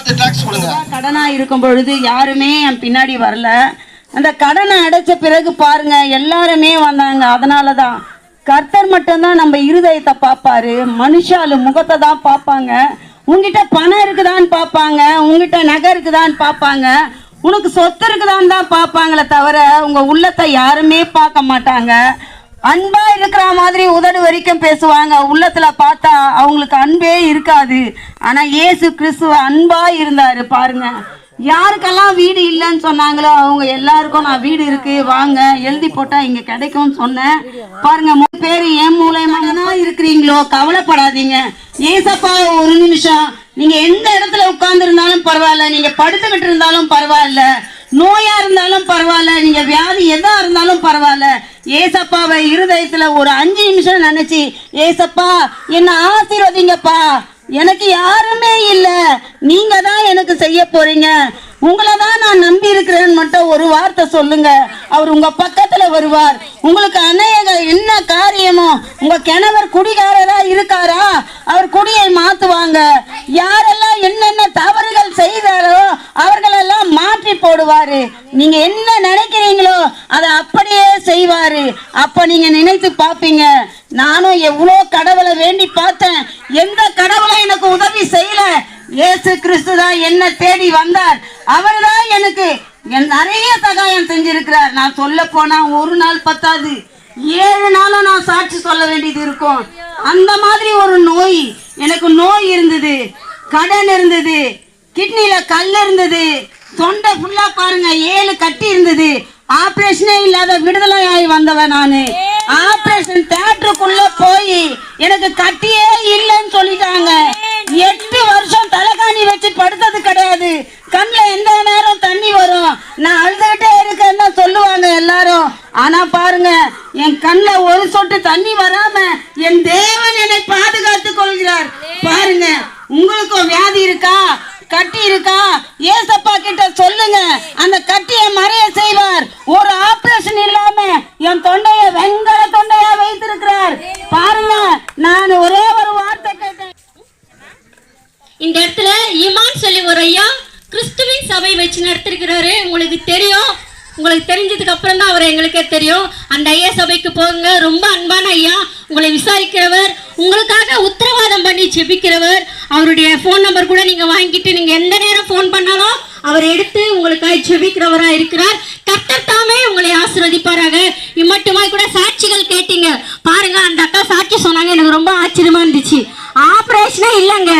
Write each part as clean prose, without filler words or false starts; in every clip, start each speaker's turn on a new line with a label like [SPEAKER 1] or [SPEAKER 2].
[SPEAKER 1] பார்த்து டாக்ஸ் கொடுங்க.
[SPEAKER 2] கடனா இருக்கும் பொழுது யாருமே என் பின்னாடி வரல. அந்த கடனை அடைச்ச பிறகு பாருங்க எல்லாருமே வந்தாங்க. அதனாலதான் கர்த்தர் மட்டும்தான் நம்ம இருதயத்தை பார்ப்பாரு, மனுஷாலு முகத்தை தான் பார்ப்பாங்க. உங்ககிட்ட பணம் இருக்குதான்னு பார்ப்பாங்க, உங்ககிட்ட நகை இருக்குதான்னு பார்ப்பாங்க, உனக்கு சொத்து இருக்குதான்னு தான் பார்ப்பாங்களே தவிர உங்க உள்ளத்தை யாருமே பார்க்க மாட்டாங்க. அன்பா இருக்கிற மாதிரி உதடு வரைக்கும் பேசுவாங்க, உள்ளத்துல பார்த்தா அவங்களுக்கு அன்பே இருக்காது. ஆனா இயேசு கிறிஸ்துவ அன்பா இருந்தாரு பாருங்க. யாருக்கெல்லாம் வீடு இல்லைன்னு சொன்னாங்களோ அவங்க எல்லாருக்கும் நான் வீடு இருக்கு வாங்க எழுதி போட்டா இங்க கிடைக்கும்னு சொன்னேன். பாருங்க 3 பேர் என் மூலமா தான் இருக்கிறீங்களோ, கவலைப்படாதீங்க. ஏசப்பா ஒரு நிமிஷம் நீங்க எந்த இடத்துல உட்கார்ந்து இருந்தாலும் பரவாயில்ல, நீங்க படுத்துக்கிட்டு இருந்தாலும் பரவாயில்ல, நோயா இருந்தாலும் பரவாயில்ல, நீங்க வியாதி எதா இருந்தாலும் பரவாயில்ல, ஏசப்பாவை இருதயத்துல ஒரு 5 நிமிஷம் நினைச்சு ஏசப்பா என்ன ஆசீர்வதிங்கப்பா, எனக்கு யாருமே இல்ல, நீங்க தான் எனக்கு செய்ய போறீங்க, உங்களை தான் நான் நம்பி இருக்கிறேன்னு மட்டும் ஒரு வார்த்தை சொல்லுங்க. அவர் உங்க பக்கத்துல வருவார். உங்களுக்கு அநேக என்ன காரியமோ, உங்க கணவர் குடிகாரரா இருக்காரா, அவர் குடியை மாத்துவாங்க. யாரெல்லாம் என்னென்ன தவறுகள் செய்தாரோ அவர்களெல்லாம் மாற்றி போடுவாரு. நீங்க என்ன நினைக்கிறீங்களோ அதை அப்படியே செய்வாரு. அப்ப நீங்க நினைத்து பார்ப்பீங்க, நானும் எவ்வளோ கடவுளை வேண்டி பார்த்தேன், எந்த கடவுளை எனக்கு உதவி செய்யல, இயேசு கிறிஸ்து தான் என்ன தேடி வந்தார். அவர் தான் எனக்கு நிறைய சகாயம் செஞ்சிருக்கிறார். நான் சொல்ல போனா ஒரு நாள் பத்தாது, 7 நாளும் நான் சாட்சி சொல்ல வேண்டியது இருக்கும். அந்த மாதிரி ஒரு நோய் எனக்கு நோய் இருந்தது, கடன் இருந்தது, கிட்னில கல் இருந்தது, தொண்டை ஃபுல்லா பாருங்க 7 கட்டி இருந்தது. ஆபரேஷனே இல்லாத விடுதலை ஆகி வந்தவன் நானு. ஆபரேஷன் தியேட்டருக்குள்ள போய் எனக்கு கட்டியே இல்லைன்னு சொல்லிட்டாங்க. 8 வருஷம் தலைகாணி வச்சு படுத்தது கிடையாது. கண்ணுல எந்த நேரம் தண்ணி வரும், நான் அழுதுகிட்டே இருக்கேன்னு சொல்லுவாங்க எல்லாரும். ஆனா பாருங்க என் கண்ணுல ஒரு சொட்டு தண்ணி வராம என் தேவன் என்னை பாதுகாத்துக் கொள்கிறார். பாருங்க உங்களுக்கும் வியாதி இருக்கா, கட்டி இருக்கா, ஏசப்பா கிட்ட சொல்லுங்க, அந்த கட்டியை மறைய செய்வார். ஒரு ஆபரேஷன் இல்லாம என் தொண்டைய வெங்கல தொண்டையா வைத்திருக்கிறார். பாருங்க நான் ஒரே ஒரு வார்த்தை கேட்டேன்.
[SPEAKER 3] இந்த இடத்துல ஈமான் சொல்லி ஒரு ஐயா கிறிஸ்துவின் சபை வச்சு நடத்திருக்கிறாரு. உங்களுக்கு தெரியும், உங்களுக்கு தெரிஞ்சதுக்கு அப்புறம் தான் அவர் எங்களுக்கே தெரியும். அந்த ஐயா சபைக்கு போங்க. ரொம்ப அன்பான ஐயா, உங்களை விசாரிக்கிறவர், உங்களுக்காக உத்தரவாதம் பண்ணி ஜெபிக்கிறவர். அவருடைய ஃபோன் நம்பர் கூட நீங்க வாங்கிட்டு நீங்க எந்த நேரம் ஃபோன் பண்ணாலும் அவர் எடுத்து உங்களுக்காக ஜெபிக்கிறவரா இருக்கிறார். கர்த்தர் தாமே உங்களை ஆசீர்வதிப்பாராக. இம்மட்டுமாய் கூட சாட்சிகள் கேட்டீங்க பாருங்க. அந்த அக்கா சாட்சி சொன்னாங்க, எனக்கு ரொம்ப ஆச்சரியமா இருந்துச்சு. ஆபரேஷனே இல்லைங்க,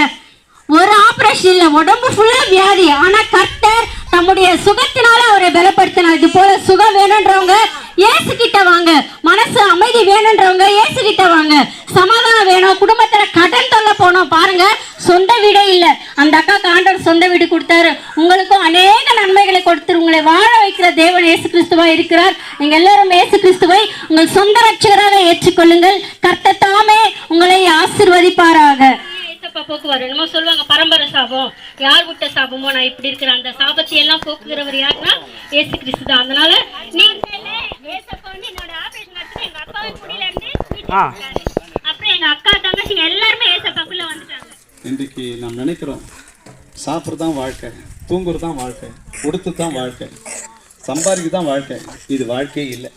[SPEAKER 3] ஒரு ஆபரேஷன் இல்ல, உடம்பு ஃபுல்லா வியாதி. ஆனா கர்த்தர் தம்முடைய சுகத்தினால அவரை பலப்படுத்தினார். இது போல சுகம் வேணுன்றவங்க இயேசு கிட்ட வாங்க, மனசு அமைதி வேணுன்றவங்க இயேசு கிட்ட வாங்க, சமாதானம் வேணும், குடும்பத்துல கடன் தொல்லை போனோம் பாருங்க, சொந்த வீடே இல்ல, அந்த அக்காக்கு ஆண்டவர் சொந்த வீடு கொடுத்தாரு. உங்களுக்கும் அநேக நன்மைகளை கொடுத்து உங்களை வாழ வைக்கிற தேவன் இயேசு கிறிஸ்துவா இருக்கிறார். நீங்க எல்லாரும் இயேசு கிறிஸ்துவை உங்கள் சொந்த ரட்சகராக ஏற்றுக்கொள்ளுங்கள். கர்த்தர் தாமே உங்களை ஆசீர்வதிப்பாராக. போக்குவார் என்னமோ சொல்லுவாங்க, பரம்பரை சாபம், யார் விட்ட சாபமோ நான் இப்படி இருக்கிறேன், அந்த சாபத்தை எல்லாம் போக்குகிறவர் யாருன்னா இயேசு கிறிஸ்து தான். அதனால நீங்க என்னோட ஆபரேஷன் நடத்தி எங்க அப்பாவை குடியில இருந்து அப்புறம் எங்க அக்கா தங்கச்சிங்க எல்லாருமே ஏசப்பாக்குள்ள வந்துட்டாங்க.
[SPEAKER 4] இன்றைக்கு நாம் நினைக்கிறோம் சாப்பிட்றது தான் வாழ்க்கை, தூங்குறது தான் வாழ்க்கை, உடுத்து தான் வாழ்க்கை, சம்பாதிக்கு தான் வாழ்க்கை. இது வாழ்க்கையே இல்லை.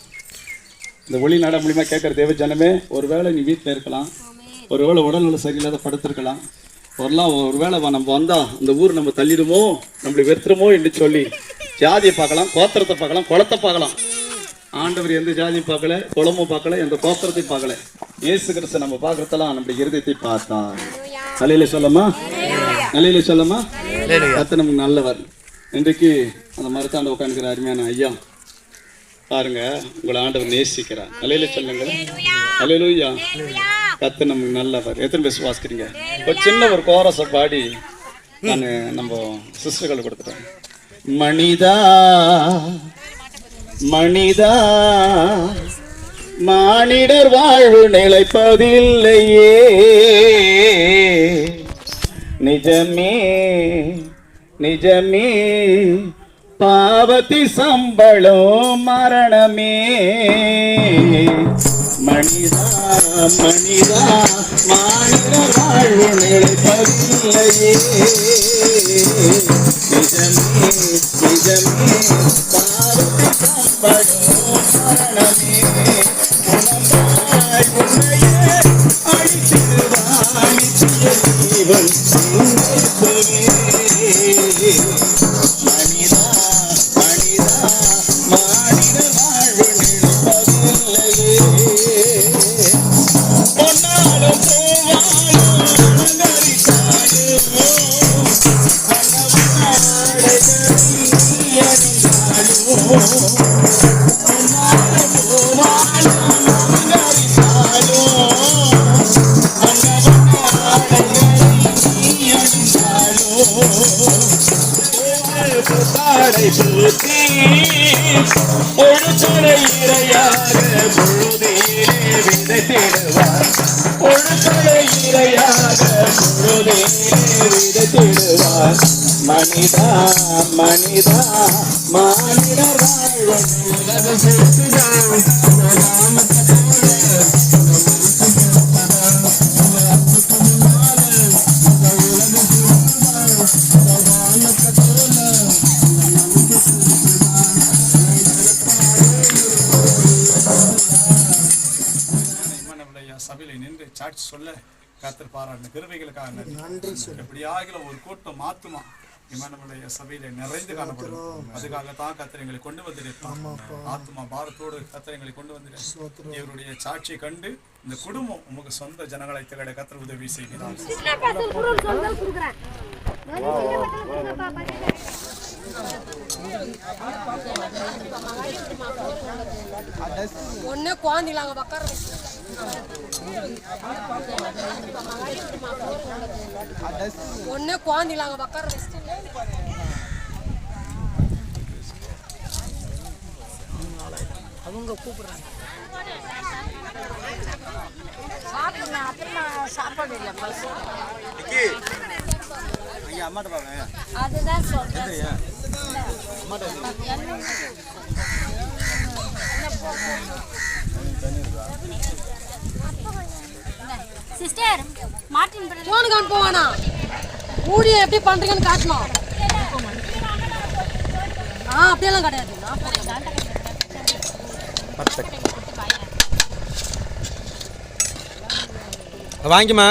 [SPEAKER 4] இந்த ஒளி நாட மூலியமாக கேட்குற தேவ ஜனமே, ஒருவேளை நீ வீட்டில் இருக்கலாம், ஒருவேளை உடல்நல சரியில்லாத படுத்திருக்கலாம், ஒருவேளை நம்ம வந்தால் இந்த ஊர் நம்ம தள்ளிடுமோ, நம்மளை வெறுத்துருமோ என்று சொல்லி ஜாதியை பார்க்கலாம், கோத்திரத்தை பார்க்கலாம், குளத்தை பார்க்கலாம். ஆண்டவர் எந்த ஜாதியும் பார்க்கல, குளமும் பார்க்கல, எந்த கோத்திரத்தையும் பார்க்கல. இயேசு கிறிஸ்து நம்ம பார்க்கறதெல்லாம் நம்முடைய இருதயத்தை பார்த்தான். நிலையில சொல்லமா, நிலையில சொல்லமா, கர்த்தர் நமக்கு நல்லவர். இன்றைக்கு அந்த மரத்தாண்ட உட்காந்துக்கிற அருமையான ஐயா பாருங்க, உங்களை ஆண்டவர் நேசிக்கிறார். நிலையில சொல்லுங்க, அல்லேலூயா. கர்த்தர் நமக்கு நல்லவர். எத்தனை பேர் விசுவாசிக்கிறீங்க? ஒரு சின்ன ஒரு கோரஸை பாடி நான் நம்ம சிஸ்டர்களை கொடுத்துட்டேன். மனிதா மனிதா மானிடர் வாழ்வு நிலைப்பதில்லையே, நிஜமே நிஜமே பாவத்தி சம்பளம் மரணமே, மனிதா மனிதா மாநில வாழ்வு நிலைப்பதில்லையே நிஜமே நிஜமே பாவத்தை காப்படும் மரணமே உணர்ந்தாய் உன்னையே அழித்திடுவான் நித்திய ஜீவன் மனிதா மனிதா மாநில வாழ்வு நிலைப்பதில்லையே பொன்னாலும் பூவாலும் ஒழுக்கலை இரையாக பொழுதிலே விதைத்திடுவார் ஒழுக்கலை இரையாக பொழுதிலே விதைத்திடுவார் மனிதா மனிதா மாநில சபையில நின்று சாட்சி சொல்ல கர்த்தர் பாராட்டின கிருபைகளுக்காக நன்றி. எப்படியாக ஒரு கூட்டம் ஆத்துமா இமானுவேல் சபையில நிறைந்து காணப்படும். அதுக்காகத்தான் கர்த்தர் எங்களை கொண்டு வந்திருப்பார். ஆத்மா பாரத்தோடு கர்த்தர் எங்களை கொண்டு வந்திருப்பார். இவருடைய சாட்சியை கண்டு இந்த குடும்பம் உமக்கு சொந்த ஜனங்களை திகழ கர்த்தர் உதவி செய்கிறார்.
[SPEAKER 1] ஒண்ணு குழந்தைங்க பக்கம் ஒண்ணு குழந்தைங்க பக்கம் அவங்க கூப்பிடுறாங்க சாப்பாடு இல்லை அதுதான் சொல்றேன்.
[SPEAKER 3] சிஸ்டர் மார்ட்டின்
[SPEAKER 1] போனுக்கு போவானா ஊழியம் எப்படி பண்றீங்கன்னு காட்டணும். அப்படியெல்லாம் கிடையாது.
[SPEAKER 5] வாங்கிமா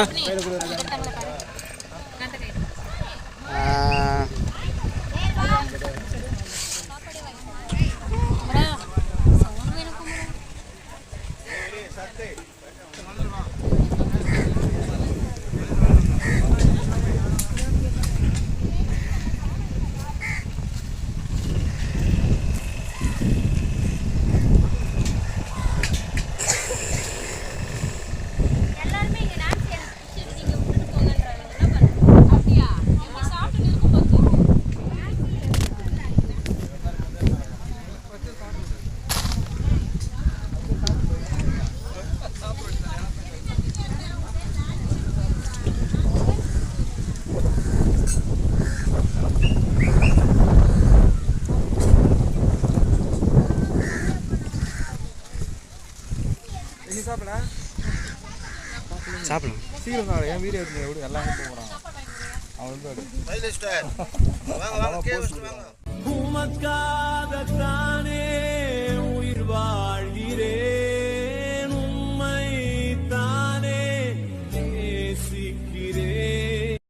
[SPEAKER 5] சாப்பிடலாம்
[SPEAKER 6] சீக்கிரம் சாப்பிட என் வீடியோ எடுத்து எப்படி எல்லாமே போகிறாங்க அவன் வந்து